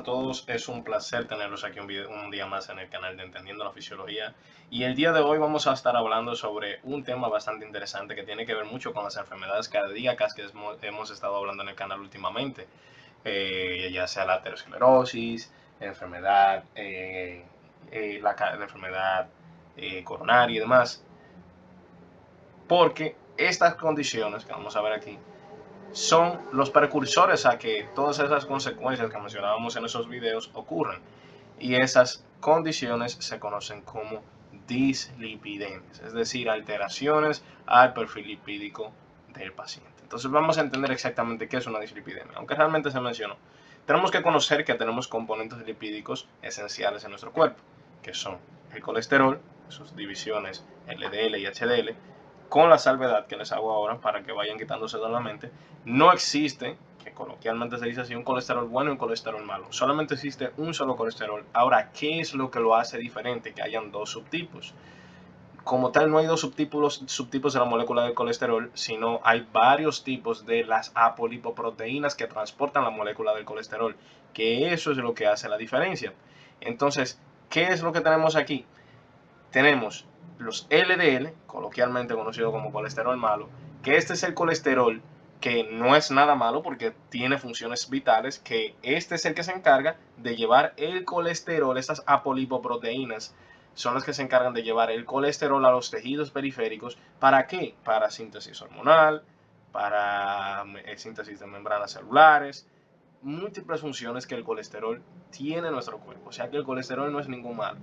todos, es un placer tenerlos aquí un día más en el canal de Entendiendo la Fisiología. Y el día de hoy vamos a estar hablando sobre un tema bastante interesante que tiene que ver mucho con las enfermedades cardíacas que hemos estado hablando en el canal últimamente. Ya sea la aterosclerosis, enfermedad, la enfermedad coronaria y demás. Porque estas condiciones que vamos a ver aquí son los precursores a que todas esas consecuencias que mencionábamos en esos videos ocurran. Y esas condiciones se conocen como dislipidemias, es decir, alteraciones al perfil lipídico del paciente. Entonces vamos a entender exactamente qué es una dislipidemia, aunque realmente se mencionó. Tenemos que conocer que tenemos componentes lipídicos esenciales en nuestro cuerpo, que son el colesterol, sus divisiones LDL y HDL, con la salvedad que les hago ahora para que vayan quitándose de la mente. No existe, que coloquialmente se dice así, un colesterol bueno y un colesterol malo. Solamente existe un solo colesterol. Ahora, ¿qué es lo que lo hace diferente? Que hayan dos subtipos. Como tal, no hay dos subtipos de la molécula del colesterol, sino hay varios tipos de las apolipoproteínas que transportan la molécula del colesterol, que eso es lo que hace la diferencia. Entonces, ¿qué es lo que tenemos aquí? Tenemos los LDL, coloquialmente conocido como colesterol malo, que este es el colesterol que no es nada malo porque tiene funciones vitales, que este es el que se encarga de llevar el colesterol, estas apolipoproteínas son las que se encargan de llevar el colesterol a los tejidos periféricos. ¿Para qué? Para síntesis hormonal, para síntesis de membranas celulares, múltiples funciones que el colesterol tiene en nuestro cuerpo. O sea que el colesterol no es ningún mal.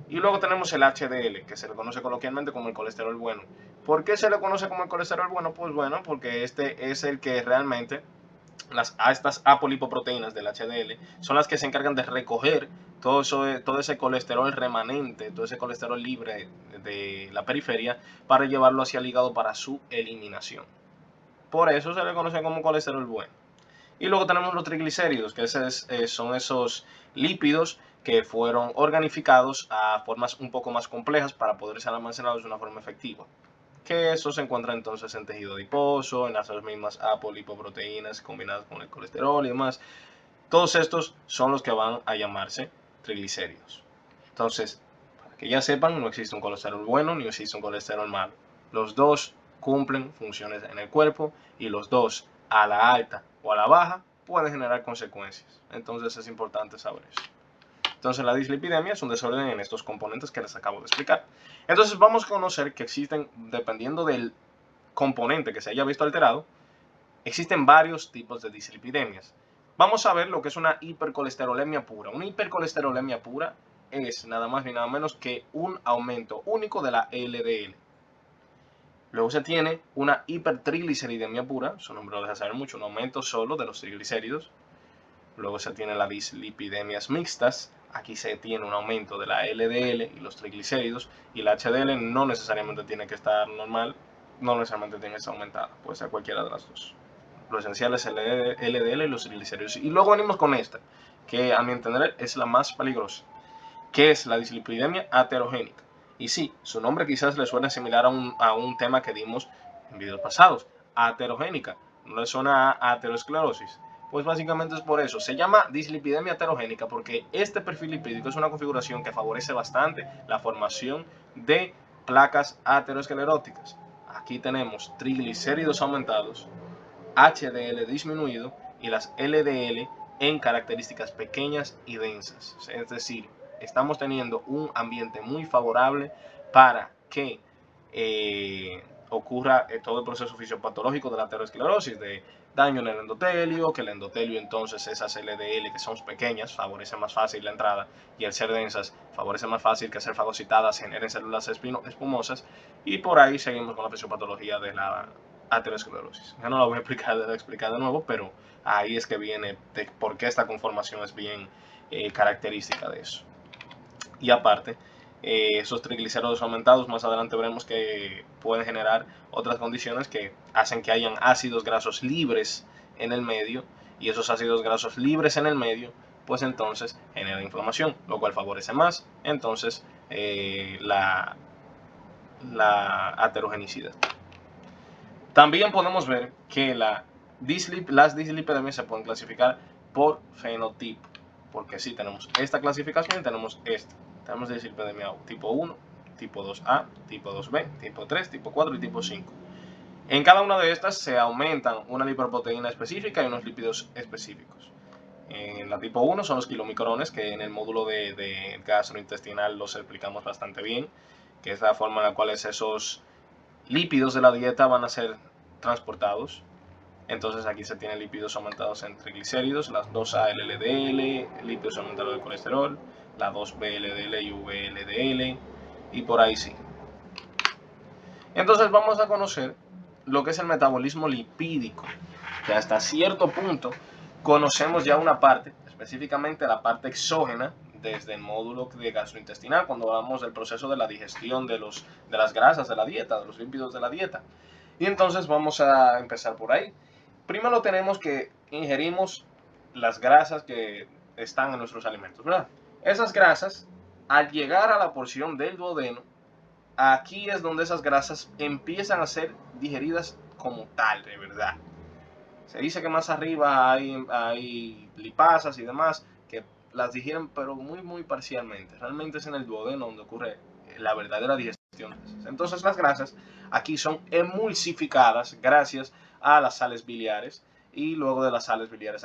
Y luego tenemos el HDL, que se le conoce coloquialmente como el colesterol bueno. ¿Por qué se le conoce como el colesterol bueno? Pues bueno, porque este es el que realmente, estas apolipoproteínas del HDL, son las que se encargan de recoger todo ese colesterol remanente, todo ese colesterol libre de la periferia, para llevarlo hacia el hígado para su eliminación. Por eso se le conoce como colesterol bueno. Y luego tenemos los triglicéridos, que son esos lípidos que fueron organificados a formas un poco más complejas para poder ser almacenados de una forma efectiva. Que eso se encuentra entonces en tejido adiposo, en las mismas apolipoproteínas combinadas con el colesterol y demás. Todos estos son los que van a llamarse triglicéridos. Entonces, para que ya sepan, no existe un colesterol bueno ni existe un colesterol malo. Los dos cumplen funciones en el cuerpo y los dos, a la alta o a la baja, pueden generar consecuencias. Entonces es importante saber eso. Entonces la dislipidemia es un desorden en estos componentes que les acabo de explicar. Entonces vamos a conocer que existen, dependiendo del componente que se haya visto alterado, existen varios tipos de dislipidemias. Vamos a ver lo que es una hipercolesterolemia pura. Una hipercolesterolemia pura es nada más ni nada menos que un aumento único de la LDL. Luego se tiene una hipertrigliceridemia pura, su nombre lo deja saber mucho, un aumento solo de los triglicéridos. Luego se tiene las dislipidemias mixtas, aquí se tiene un aumento de la LDL y los triglicéridos, y la HDL no necesariamente tiene que estar normal, no necesariamente tiene que estar aumentada, puede ser cualquiera de las dos. Lo esencial es el LDL y los triglicéridos. Y luego venimos con esta, que a mi entender es la más peligrosa, que es la dislipidemia aterogénica. Y sí, su nombre quizás le suene similar a un tema que dimos en videos pasados, aterogénica. ¿No le suena a aterosclerosis? Pues básicamente es por eso. Se llama dislipidemia aterogénica porque este perfil lipídico es una configuración que favorece bastante la formación de placas ateroscleróticas. Aquí tenemos triglicéridos aumentados, HDL disminuido y las LDL en características pequeñas y densas. Es decir, estamos teniendo un ambiente muy favorable para que ocurra todo el proceso fisiopatológico de la aterosclerosis, de daño en el endotelio, que el endotelio entonces esas LDL que son pequeñas favorecen más fácil la entrada y al ser densas favorece más fácil que ser fagocitadas generen células espumosas y por ahí seguimos con la fisiopatología de la aterosclerosis. Ya no la voy a explicar de nuevo, pero ahí es que viene de por qué esta conformación es bien característica de eso. Y aparte, esos triglicéridos aumentados, más adelante veremos que pueden generar otras condiciones que hacen que hayan ácidos grasos libres en el medio, y esos ácidos grasos libres en el medio, pues entonces genera inflamación, lo cual favorece más entonces la aterogenicidad. También podemos ver que las dislipidemias se pueden clasificar por fenotipo. porque sí tenemos esta clasificación y tenemos esta. Tenemos dislipidemia tipo 1, tipo 2A, tipo 2B, tipo 3, tipo 4 y tipo 5. En cada una de estas se aumentan una lipoproteína específica y unos lípidos específicos. En la tipo 1 son los kilomicrones, que en el módulo de gastrointestinal los explicamos bastante bien, que es la forma en la cual esos lípidos de la dieta van a ser transportados. Entonces aquí se tienen lípidos aumentados en triglicéridos, las 2A-LDL, lípidos aumentados de colesterol, la 2B-LDL y V-LDL, y por ahí sí. Entonces vamos a conocer lo que es el metabolismo lipídico, que hasta cierto punto conocemos ya una parte, específicamente la parte exógena, desde el módulo de gastrointestinal, cuando hablamos del proceso de la digestión de las grasas de la dieta, de los lípidos de la dieta. Y entonces vamos a empezar por ahí. Primero tenemos que ingerimos las grasas que están en nuestros alimentos, ¿verdad? Esas grasas, al llegar a la porción del duodeno, aquí es donde esas grasas empiezan a ser digeridas como tal, de verdad. Se dice que más arriba hay lipasas y demás que las digieren, pero muy parcialmente. Realmente es en el duodeno donde ocurre la verdadera digestión. Entonces las grasas aquí son emulsificadas gracias a las sales biliares, y luego de las sales biliares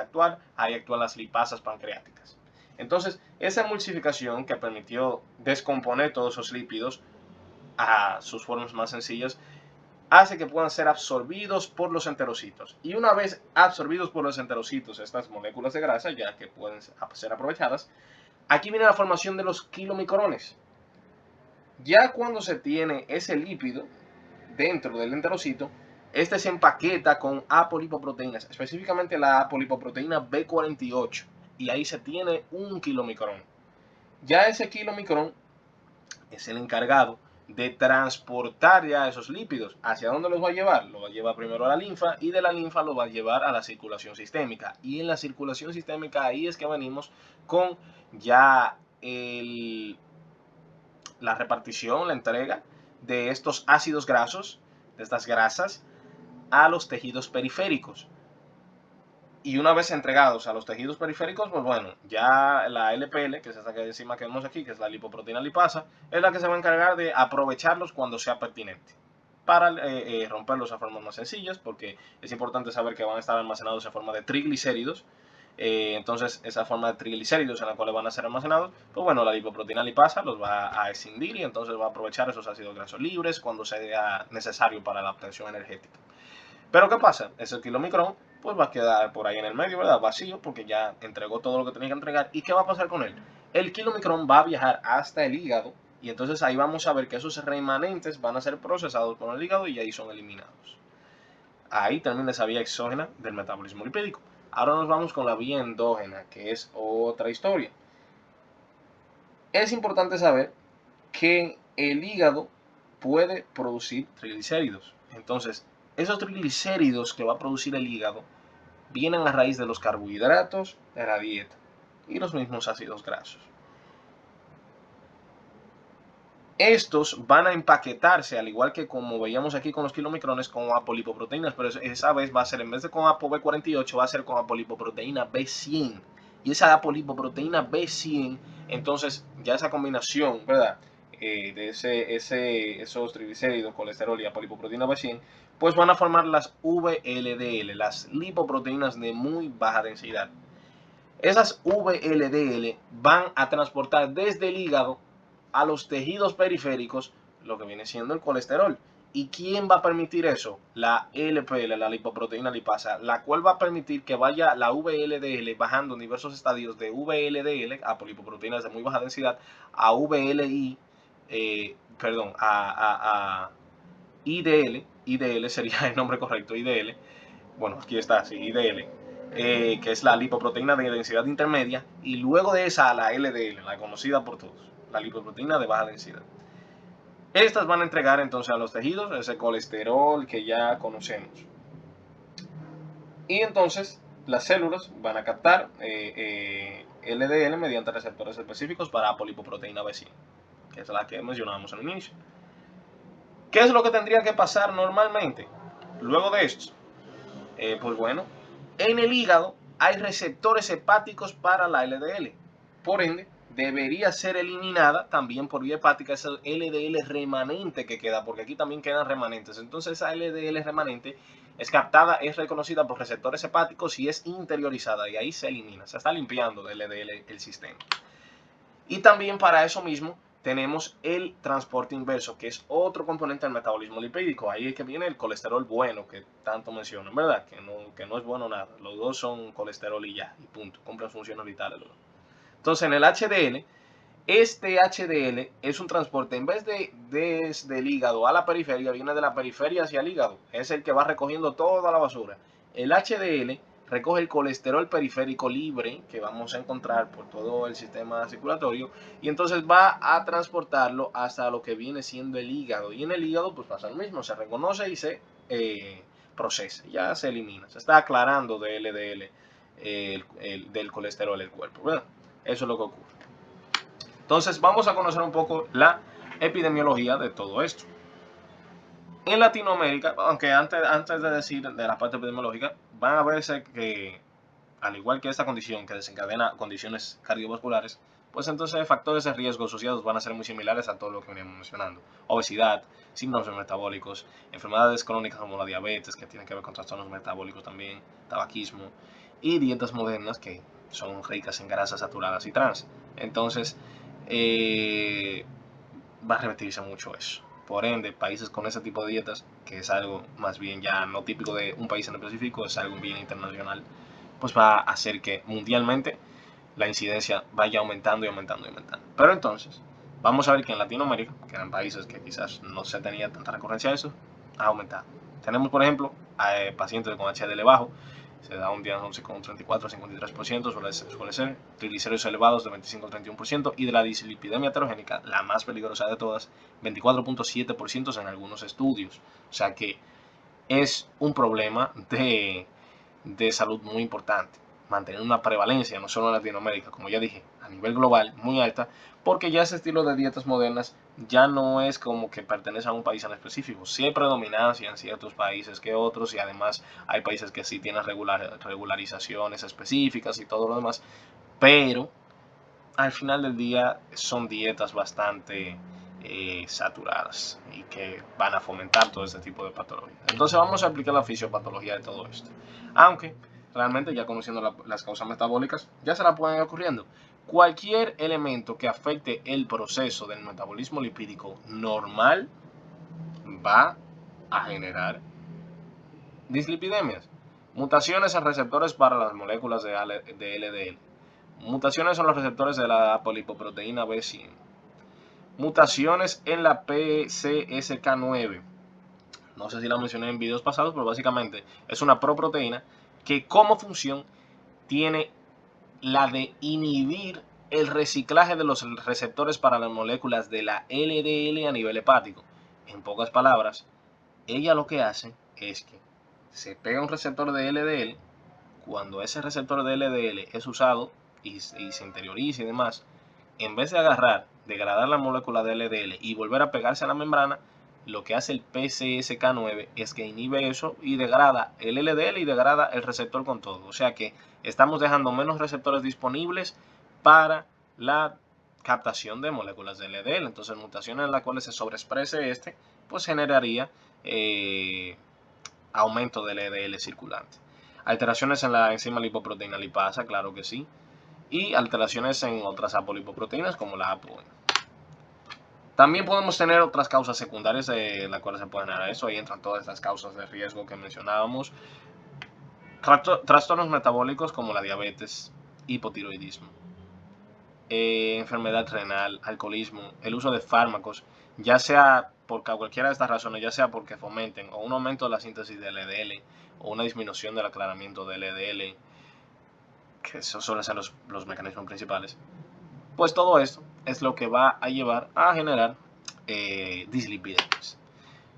ahí actúan las lipasas pancreáticas. Entonces esa emulsificación que permitió descomponer todos esos lípidos a sus formas más sencillas hace que puedan ser absorbidos por los enterocitos. Y una vez absorbidos por los enterocitos estas moléculas de grasa, ya que pueden ser aprovechadas, aquí viene la formación de los kilomicrones. Ya cuando se tiene ese lípido dentro del enterocito, este se empaqueta con apolipoproteínas, específicamente la apolipoproteína B48, y ahí se tiene un kilomicrón. Ya ese kilomicrón es el encargado de transportar ya esos lípidos. ¿Hacia dónde los va a llevar? Lo va a llevar primero a la linfa, y de la linfa lo va a llevar a la circulación sistémica. Y en la circulación sistémica ahí es que venimos con ya la repartición, la entrega de estos ácidos grasos, de estas grasas, a los tejidos periféricos. Y una vez entregados a los tejidos periféricos, pues bueno, ya la LPL, que es esa enzima que vemos aquí, que es la lipoproteína lipasa, es la que se va a encargar de aprovecharlos cuando sea pertinente, para romperlos a formas más sencillas, porque es importante saber que van a estar almacenados en forma de triglicéridos. Entonces esa forma de triglicéridos en la cual van a ser almacenados, pues bueno, la lipoproteína lipasa los va a escindir, y entonces va a aprovechar esos ácidos grasos libres cuando sea necesario para la obtención energética. Pero ¿qué pasa? Ese kilomicrón pues va a quedar por ahí en el medio, ¿verdad? Vacío, porque ya entregó todo lo que tenía que entregar. ¿Y qué va a pasar con él? El kilomicrón va a viajar hasta el hígado, y entonces ahí vamos a ver que esos remanentes van a ser procesados por el hígado y ahí son eliminados. Ahí termina esa vía exógena del metabolismo lipídico. Ahora nos vamos con la vía endógena, que es otra historia. Es importante saber que el hígado puede producir triglicéridos. Entonces, esos triglicéridos que va a producir el hígado vienen a raíz de los carbohidratos de la dieta y los mismos ácidos grasos. Estos van a empaquetarse, al igual que como veíamos aquí con los kilomicrones, con apolipoproteínas, pero esa vez va a ser, en vez de con ApoB48, va a ser con apolipoproteína B100. Y esa apolipoproteína B100, entonces ya esa combinación, ¿verdad? De esos triglicéridos, colesterol y apolipoproteína B100, pues van a formar las VLDL, las lipoproteínas de muy baja densidad. Esas VLDL van a transportar desde el hígado a los tejidos periféricos lo que viene siendo el colesterol. ¿Y quién va a permitir eso? La LPL, la lipoproteína lipasa, la cual va a permitir que vaya la VLDL bajando en diversos estadios de VLDL, a lipoproteínas de muy baja densidad, a VLI, a IDL. IDL sería el nombre correcto, IDL. Bueno, aquí está, sí, IDL. Que es la lipoproteína de densidad intermedia, y luego de esa a la LDL, la conocida por todos, la lipoproteína de baja densidad. Estas van a entregar entonces a los tejidos ese colesterol que ya conocemos. Y entonces las células van a captar LDL mediante receptores específicos para apolipoproteína B100, que es la que mencionábamos en el inicio. ¿Qué es lo que tendría que pasar normalmente luego de esto? Pues bueno, en el hígado hay receptores hepáticos para la LDL. por ende, debería ser eliminada también por vía hepática esa LDL remanente que queda, porque aquí también quedan remanentes. Entonces esa LDL remanente es captada, es reconocida por receptores hepáticos y es interiorizada y ahí se elimina, se está limpiando de LDL el sistema. Y también para eso mismo tenemos el transporte inverso, que es otro componente del metabolismo lipídico. Ahí es que viene el colesterol bueno, que tanto mencionan, ¿verdad? Que no es bueno nada. Los dos son colesterol y ya, y punto. Cumplen funciones vitales. Entonces, en el HDL, este HDL es un transporte, en vez de desde el hígado a la periferia, viene de la periferia hacia el hígado. Es el que va recogiendo toda la basura. El HDL recoge el colesterol periférico libre que vamos a encontrar por todo el sistema circulatorio y entonces va a transportarlo hasta lo que viene siendo el hígado. Y en el hígado pues pasa lo mismo, se reconoce y se procesa, ya se elimina. Se está aclarando de LDL, del colesterol el cuerpo, ¿verdad? Eso es lo que ocurre. Entonces vamos a conocer un poco la epidemiología de todo esto. En Latinoamérica, aunque antes de decir de la parte epidemiológica, van a verse que, al igual que esta condición que desencadena condiciones cardiovasculares, pues entonces factores de riesgo asociados van a ser muy similares a todo lo que veníamos mencionando. Obesidad, síndromes metabólicos, enfermedades crónicas como la diabetes, que tienen que ver con trastornos metabólicos también, tabaquismo, y dietas modernas que son ricas en grasas saturadas y trans. Entonces, va a repetirse mucho eso. Por ende, países con ese tipo de dietas, que es algo más bien ya no típico de un país en específico, es algo bien internacional, pues va a hacer que mundialmente la incidencia vaya aumentando y aumentando y aumentando. Pero entonces, vamos a ver que en Latinoamérica, que eran países que quizás no se tenía tanta recurrencia a eso, ha aumentado. Tenemos, por ejemplo, a pacientes con HDL bajo, se da un diagnóstico con un 34-53%, suele ser, triglicéridos elevados de 25-31%, y de la dislipidemia heterogénica, la más peligrosa de todas, 24.7% en algunos estudios. O sea que es un problema de salud muy importante. Mantener una prevalencia, no solo en Latinoamérica, como ya dije, a nivel global, muy alta, porque ya ese estilo de dietas modernas ya no es como que pertenece a un país en específico. Sí hay predominancia en ciertos países que otros y además hay países que sí tienen regularizaciones específicas y todo lo demás, pero al final del día son dietas bastante saturadas y que van a fomentar todo este tipo de patologías. Entonces vamos a aplicar la fisiopatología de todo esto. Aunque realmente ya conociendo las causas metabólicas ya se la pueden ir ocurriendo. Cualquier elemento que afecte el proceso del metabolismo lipídico normal va a generar dislipidemias. Mutaciones en receptores para las moléculas de LDL. Mutaciones en los receptores de la apolipoproteína B100. Mutaciones en la PCSK9. No sé si la mencioné en videos pasados, pero básicamente es una proproteína que como función tiene la de inhibir el reciclaje de los receptores para las moléculas de la LDL a nivel hepático. En pocas palabras, ella lo que hace es que se pega un receptor de LDL, cuando ese receptor de LDL es usado y se interioriza y demás, en vez de degradar la molécula de LDL y volver a pegarse a la membrana, lo que hace el PCSK9 es que inhibe eso y degrada el LDL y degrada el receptor con todo. O sea que estamos dejando menos receptores disponibles para la captación de moléculas de LDL. Entonces, mutaciones en las cuales se sobreexprese pues generaría aumento del LDL circulante. Alteraciones en la enzima lipoproteína lipasa, claro que sí. Y alteraciones en otras apolipoproteínas como la ApoB. También podemos tener otras causas secundarias de las cuales se pueden generar eso. Ahí entran todas las causas de riesgo que mencionábamos. Trastornos metabólicos como la diabetes, hipotiroidismo, enfermedad renal, alcoholismo, el uso de fármacos, ya sea por cualquiera de estas razones, ya sea porque fomenten o un aumento de la síntesis de LDL o una disminución del aclaramiento de LDL, que esos suelen ser los mecanismos principales. Pues todo esto es lo que va a llevar a generar dislipidemias.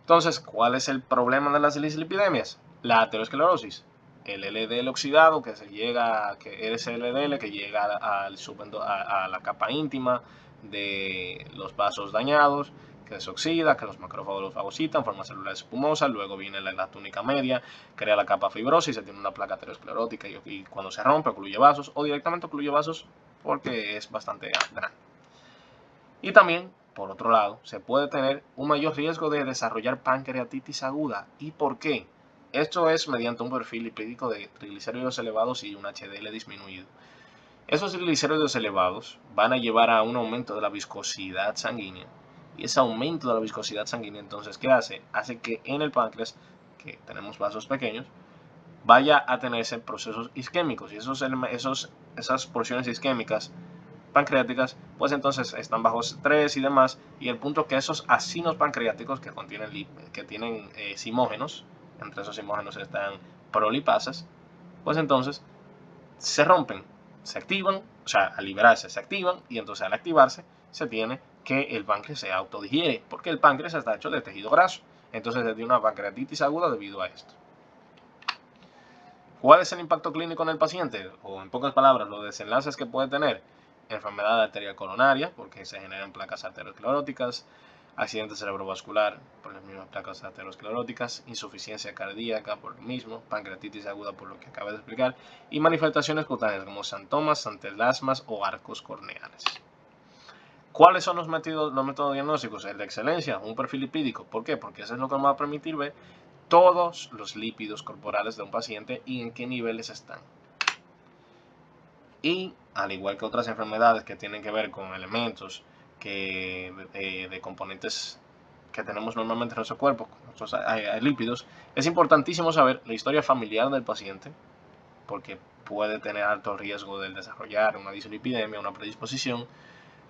Entonces, ¿cuál es el problema de las dislipidemias? La aterosclerosis, el LDL oxidado que es el LDL que llega a la capa íntima de los vasos dañados, que se oxida, que los macrófagos los fagocitan, forma células espumosas, luego viene la túnica media, crea la capa fibrosa y se tiene una placa aterosclerótica y cuando se rompe ocluye vasos o directamente ocluye vasos porque es bastante grande. Y también, por otro lado, se puede tener un mayor riesgo de desarrollar pancreatitis aguda. ¿Y por qué? Esto es mediante un perfil lipídico de triglicéridos elevados y un HDL disminuido. Esos triglicéridos elevados van a llevar a un aumento de la viscosidad sanguínea. Y ese aumento de la viscosidad sanguínea, entonces, ¿qué hace? Hace que en el páncreas, que tenemos vasos pequeños, vaya a tenerse procesos isquémicos. Y esas porciones isquémicas pancreáticas, pues entonces están bajo estrés y demás. Y el punto que esos acinos pancreáticos que tienen simógenos, entre esos simógenos están prolipasas, pues entonces se rompen, se activan, o sea, al liberarse se activan y entonces al activarse se tiene que el páncreas se autodigiere, porque el páncreas está hecho de tejido graso. Entonces se tiene una pancreatitis aguda debido a esto. ¿Cuál es el impacto clínico en el paciente? O en pocas palabras, los desenlaces que puede tener: enfermedad arterial coronaria, porque se generan placas arterioscleróticas; accidente cerebrovascular por las mismas placas arterioscleróticas; insuficiencia cardíaca por lo mismo; pancreatitis aguda por lo que acabo de explicar; y manifestaciones cutáneas como xantomas, antelasmas o arcos corneales. ¿Cuáles son los métodos diagnósticos? El de excelencia, un perfil lipídico. ¿Por qué? Porque eso es lo que nos va a permitir ver todos los lípidos corporales de un paciente y en qué niveles están. Y al igual que otras enfermedades que tienen que ver con elementos de componentes que tenemos normalmente en nuestro cuerpo, hay lípidos, es importantísimo saber la historia familiar del paciente, porque puede tener alto riesgo de desarrollar una dislipidemia, una predisposición,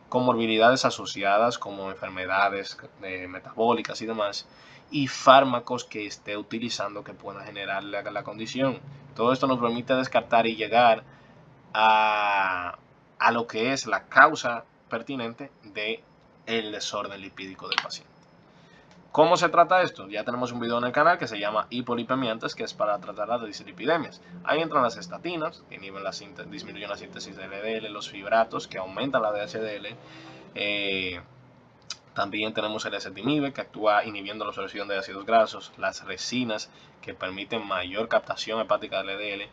comorbilidades asociadas como enfermedades metabólicas y demás, y fármacos que esté utilizando que puedan generar la condición. Todo esto nos permite descartar y llegar a lo que es la causa pertinente del desorden lipídico del paciente. ¿Cómo se trata esto? Ya tenemos un video en el canal que se llama hipolipemiantes, que es para tratar las dislipidemias. Ahí entran las estatinas, que disminuyen la síntesis de LDL, los fibratos, que aumentan la DHDL. También tenemos el ezetimibe, que actúa inhibiendo la absorción de ácidos grasos, las resinas, que permiten mayor captación hepática del LDL,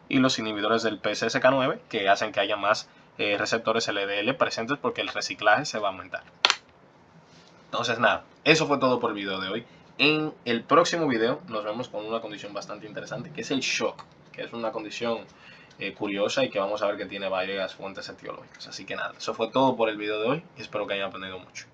y los inhibidores del PCSK9, que hacen que haya más receptores LDL presentes porque el reciclaje se va a aumentar. Entonces nada, eso fue todo por el video de hoy. En el próximo video nos vemos con una condición bastante interesante, que es el shock, que es una condición curiosa y que vamos a ver que tiene varias fuentes etiológicas. Así que nada, eso fue todo por el video de hoy y espero que hayan aprendido mucho.